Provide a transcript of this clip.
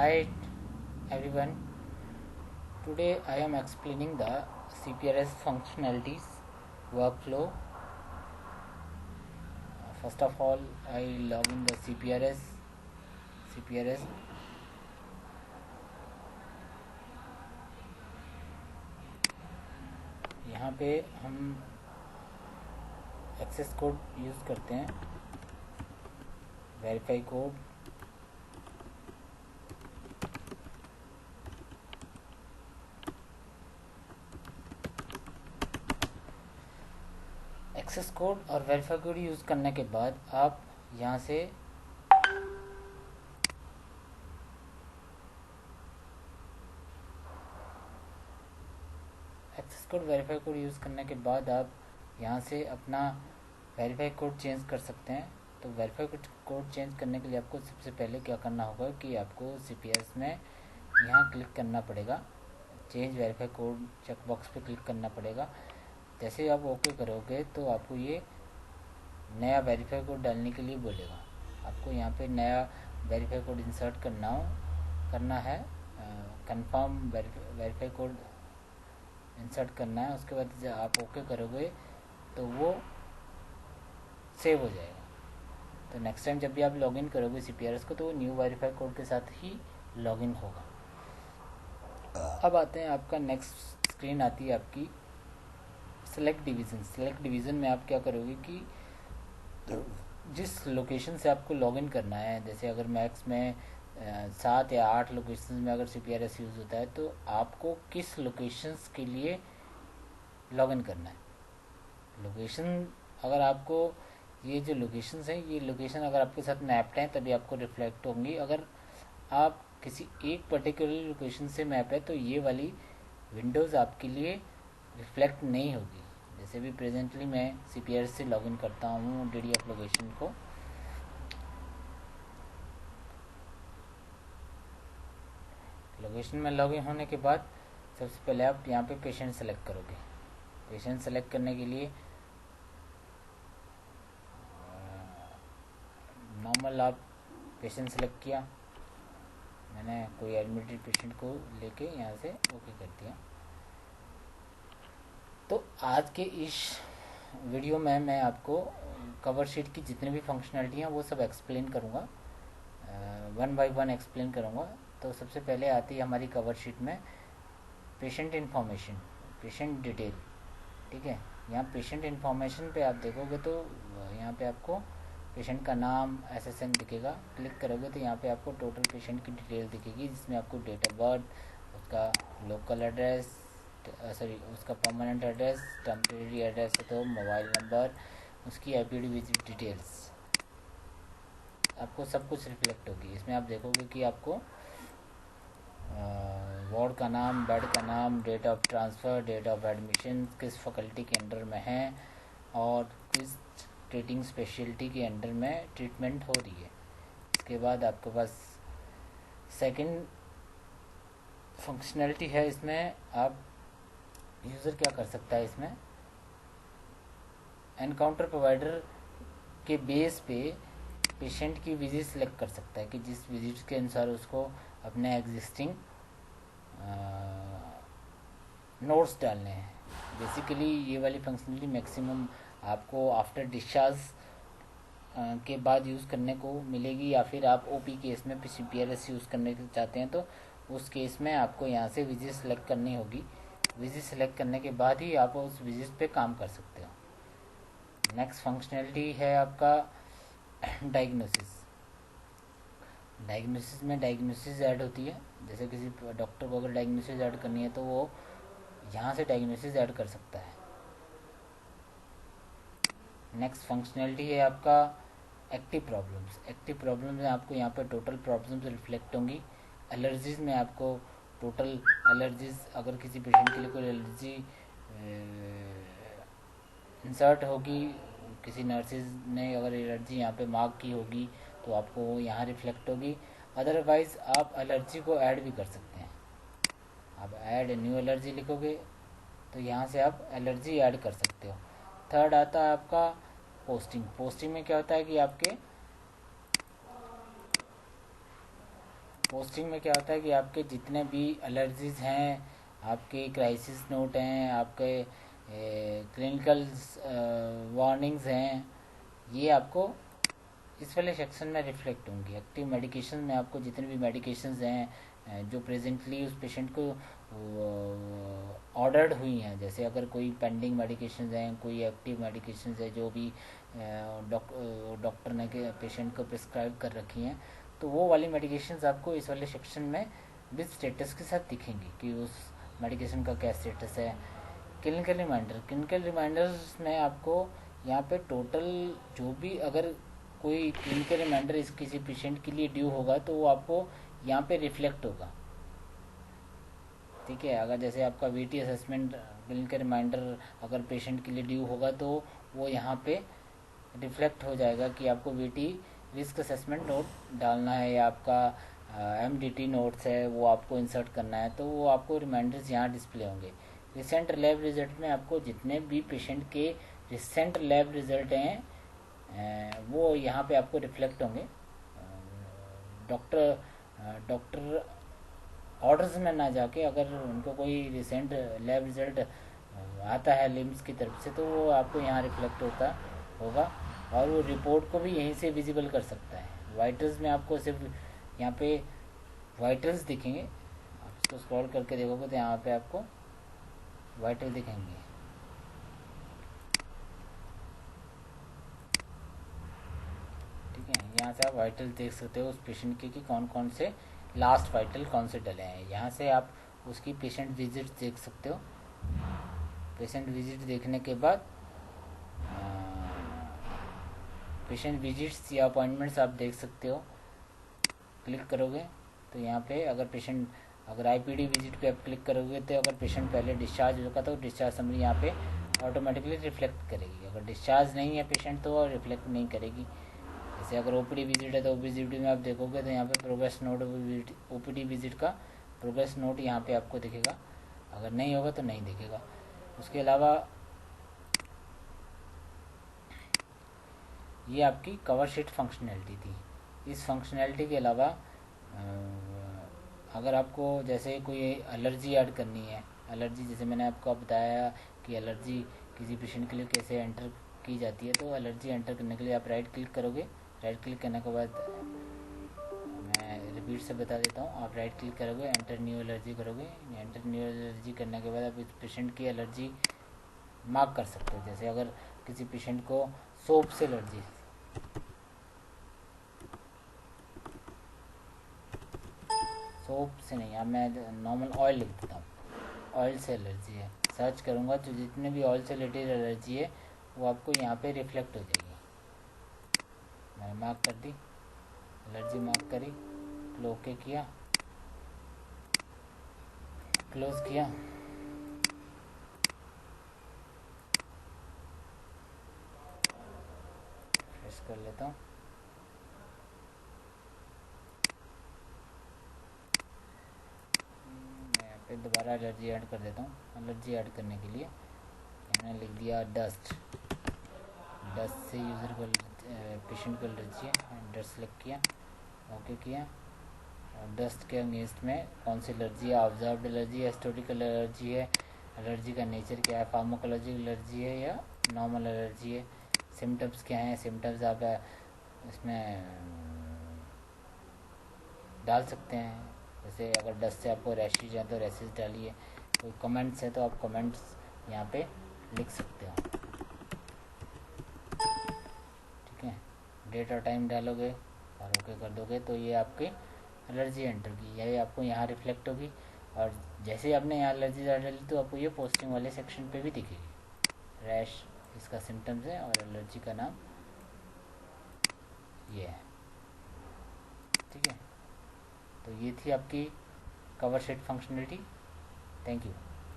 Hi everyone. Today I am explaining the CPRS functionalities workflow. First of all, I log in the CPRS. यहाँ पे हम access code use करते हैं, verify code. Access code और verify code use करने के बाद आप यहाँ से access code verify code use करने के बाद आप यहाँ से अपना वेरीफाई कोड चेंज कर सकते हैं। तो वेरीफाई कोड चेंज करने के लिए आपको सबसे पहले क्या करना होगा कि आपको CPRS में यहाँ क्लिक करना पड़ेगा, चेंज वेरीफाई कोड चेकबॉक्स पे क्लिक करना पड़ेगा। जैसे ही आप ओके करोगे तो आपको ये नया वेरीफाई कोड डालने के लिए बोलेगा। आपको यहाँ पे नया वेरीफाई कोड इंसर्ट करना है, कंफर्म वेरीफाई कोड इंसर्ट करना है। उसके बाद जब आप ओके करोगे तो वो सेव हो जाएगा। तो नेक्स्ट टाइम जब भी आप लॉगिन करोगे CPRS को तो वो न्यू वेरीफाई कोड के साथ ही लॉगिन होगा। अब आते हैं, आपका नेक्स्ट स्क्रीन आती है आपकी सेलेक्ट डिवीज़न में आप क्या करोगे कि जिस लोकेशन से आपको लॉगिन करना है, जैसे अगर मैक्स में 7 या 8 लोकेशन में अगर CPRS यूज़ होता है तो आपको किस लोकेशंस के लिए लॉगिन करना है। लोकेशन अगर आपको ये जो लोकेशंस हैं, ये लोकेशन अगर आपके साथ मैप्ड हैं तभी आपको रिफ्लेक्ट होंगी। अगर आप किसी एक पर्टिकुलर लोकेशन से मैप है तो ये वाली विंडोज़ आपके लिए रिफ्लेक्ट नहीं होगी। जैसे भी प्रेजेंटली मैं CPRS से लॉगिन करता हूँ DDF लोकेशन को, लोकेशन में लॉगिन होने के बाद सबसे पहले आप यहाँ पे पेशेंट सेलेक्ट करोगे। पेशेंट सेलेक्ट करने के लिए नॉर्मल आप पेशेंट सेलेक्ट किया, मैंने कोई एडमिटेड पेशेंट को लेके यहाँ से ओके कर दिया। तो आज के इस वीडियो में मैं आपको कवर शीट की जितनी भी फंक्शनलिटी हैं वो सब एक्सप्लेन करूँगा, 1 बाय 1 एक्सप्लेन करूँगा। तो सबसे पहले आती है हमारी कवर शीट में पेशेंट इन्फॉर्मेशन, पेशेंट डिटेल। ठीक है, यहाँ पेशेंट इन्फॉर्मेशन पे आप देखोगे तो यहाँ पे आपको पेशेंट का नाम SSN दिखेगा। क्लिक करोगे तो यहाँ पे आपको टोटल पेशेंट की डिटेल दिखेगी, जिसमें आपको डेट ऑफ बर्थ, उसका लोकल एड्रेस, उसका परमानेंट एड्रेस, टेम्परेरी एड्रेस है तो मोबाइल नंबर, उसकी IPD विजिट डिटेल्स, आपको सब कुछ रिफ्लेक्ट होगी। इसमें आप देखोगे कि आपको वार्ड का नाम, बेड का नाम, date of transfer, date of admission, किस फैकल्टी के अंडर में है और किस ट्रीटिंग स्पेशलिटी के अंडर में ट्रीटमेंट हो रही है। इसके बाद आपके पास सेकंड फंक्शनलिटी है, इसमें आप यूज़र क्या कर सकता है, इसमें एनकाउंटर प्रोवाइडर के बेस पे पेशेंट की विजिट सेलेक्ट कर सकता है कि जिस विजिट के अनुसार उसको अपने एग्जिस्टिंग नोट्स डालने हैं। बेसिकली ये वाली फंक्शनलिटी मैक्सिमम आपको आफ्टर डिस्चार्ज के बाद यूज़ करने को मिलेगी, या फिर आप OP केस में CPRS यूज़ करने चाहते हैं तो उस केस में आपको यहाँ से विजिट सेलेक्ट करनी होगी। विजिट सेलेक्ट करने के बाद ही आप उस विजिट पे काम कर सकते हो। नेक्स्ट फंक्शनलिटी है आपका डायग्नोसिस। डायग्नोसिस में डायग्नोसिस ऐड होती है। जैसे किसी डॉक्टर को अगर डायग्नोसिस ऐड करनी है तो वो यहाँ से डायग्नोसिस ऐड कर सकता है। नेक्स्ट फंक्शनलिटी है आपका एक्टिव प्रॉब्लम्स। एक्टिव प्रॉब्लम्स में आपको यहाँ पर टोटल प्रॉब्लम्स रिफ्लेक्ट होंगी। एलर्जीज में आपको टोटल एलर्जीज, अगर किसी पेशेंट के लिए कोई एलर्जी इंसर्ट होगी, किसी नर्सिस ने अगर एलर्जी यहाँ पे मार्क की होगी तो आपको वो यहाँ रिफ्लेक्ट होगी। अदरवाइज़ आप एलर्जी को ऐड भी कर सकते हैं। आप ऐड न्यू एलर्जी लिखोगे तो यहाँ से आप एलर्जी ऐड कर सकते हो। थर्ड आता है आपका पोस्टिंग। पोस्टिंग में क्या होता है कि आपके पोस्टिंग में क्या होता है कि आपके जितने भी एलर्जीज हैं, आपके क्राइसिस नोट हैं, आपके क्लिनिकल वार्निंग्स हैं, ये आपको इस वाले सेक्शन में रिफ्लेक्ट होंगी। एक्टिव मेडिकेशन में आपको जितने भी मेडिकेशंस हैं जो प्रेजेंटली उस पेशेंट को ऑर्डर्ड हुई हैं, जैसे अगर कोई पेंडिंग मेडिकेशंस हैं, कोई एक्टिव मेडिकेशंस है जो भी डॉक्टर ने के पेशेंट को प्रिस्क्राइब कर रखी हैं, तो वो वाली मेडिकेशंस आपको इस वाले सेक्शन में विद स्टेटस के साथ दिखेंगी कि उस मेडिकेशन का क्या स्टेटस है। क्लिनिकल रिमाइंडर्स में आपको यहाँ पे टोटल जो भी अगर कोई क्लिनिकल रिमाइंडर इस किसी पेशेंट के लिए ड्यू होगा तो वो आपको यहाँ पे रिफ्लेक्ट होगा। ठीक है, अगर जैसे आपका वीटी असेसमेंट क्लिनिकल रिमाइंडर अगर पेशेंट के लिए ड्यू होगा तो वो यहाँ पे रिफ्लेक्ट हो जाएगा कि आपको वीटी रिस्क असेसमेंट नोट डालना है या आपका एमडीटी नोट्स है वो आपको इंसर्ट करना है, तो वो आपको रिमाइंडर्स यहाँ डिस्प्ले होंगे। रिसेंट लैब रिजल्ट में आपको जितने भी पेशेंट के रिसेंट लैब रिजल्ट हैं वो यहाँ पे आपको रिफ्लेक्ट होंगे। डॉक्टर ऑर्डर्स में ना जाके अगर उनको कोई रिसेंट लैब रिजल्ट आता है लिम्स की तरफ से तो वो आपको यहाँ रिफ्लेक्ट होता होगा और वो रिपोर्ट को भी यहीं से विजिबल कर सकता है। वाइटल्स में आपको सिर्फ यहाँ पे वाइटल्स दिखेंगे, आप इसको स्क्रॉल करके देखोगे तो यहाँ पे आपको वाइटल दिखेंगे। ठीक है, यहाँ से आप वाइटल देख सकते हो उस पेशेंट के कि कौन कौन से लास्ट वाइटल कौन से डले हैं। यहाँ से आप उसकी पेशेंट विजिट देख सकते हो। पेशेंट विजिट देखने के बाद पेशेंट विजिट्स या अपॉइंटमेंट्स आप देख सकते हो। क्लिक करोगे तो यहाँ पे अगर आईपीडी विजिट पे आप क्लिक करोगे तो अगर पेशेंट पहले डिस्चार्ज होगा तो डिस्चार्ज समरी यहाँ पे ऑटोमेटिकली रिफ्लेक्ट करेगी। अगर डिस्चार्ज नहीं है पेशेंट तो रिफ्लेक्ट नहीं करेगी। जैसे अगर ओपीडी विजिट है तो ओपीडी में आप देखोगे तो यहाँ पे प्रोग्रेस नोट ओपीडी विजिट का प्रोग्रेस नोट यहाँ पे आपको दिखेगा, अगर नहीं होगा तो नहीं दिखेगा। उसके अलावा ये आपकी कवर शीट फंक्शनैलिटी थी। इस फंक्शनैलिटी के अलावा अगर आपको जैसे कोई एलर्जी ऐड करनी है, एलर्जी जैसे मैंने आपको बताया कि एलर्जी किसी पेशेंट के लिए कैसे एंटर की जाती है, तो एलर्जी एंटर करने के लिए आप राइट क्लिक करोगे। राइट क्लिक करने के बाद मैं रिपीट से बता देता हूँ, आप राइट क्लिक करोगे, एंटर न्यू एलर्जी करोगे। एंटर न्यू एलर्जी करने के बाद आप इस पेशेंट की एलर्जी मार्क कर सकते हो। जैसे अगर किसी पेशेंट को सोप से एलर्जी, सोप से नहीं, अब मैं नॉर्मल ऑयल लिख देता हूँ, ऑयल से एलर्जी है, सर्च करूँगा तो जितने भी ऑयल से रिलेटेड एलर्जी है वो आपको यहाँ पे रिफ्लेक्ट हो जाएगी। मैंने मार्क कर दी, एलर्जी मार्क करी, ओके किया, क्लोज किया। फ्रेश कर लेता हूँ। मैं दोबारा एलर्जी ऐड कर देता हूँ। एलर्जी ऐड करने के लिए मैंने लिख दिया डस्ट से यूज़र को पेशेंट को एलर्जी है, डस्ट सेलेक्ट किया, ओके किया। और डस्ट के अगेंस्ट में कौन सी एलर्जी है, ऑब्जर्व्ड एलर्जी है, हिस्टोरिकल एलर्जी है, एलर्जी का नेचर क्या है, फार्माकोलॉजिकल एलर्जी है या नॉर्मल एलर्जी है, सिम्टम्स क्या हैं। सिम्टम्स आप इसमें डाल सकते हैं, जैसे अगर डस्ट से आपको रैशेज हैं तो रैशेज डालिए, कोई कमेंट्स है तो आप कमेंट्स यहाँ पे लिख सकते हो। ठीक है, डेट और टाइम डालोगे और ओके कर दोगे तो ये आपकी एलर्जी एंटर की, यही आपको यहाँ रिफ्लेक्ट होगी। और जैसे ही आपने यहाँ एलर्जी डाली तो आपको ये पोस्टिंग वाले सेक्शन पे भी दिखेगी। रैश इसका सिम्टम्स है और एलर्जी का नाम ये है। ठीक है, तो ये थी आपकी cover sheet functionality. Thank you.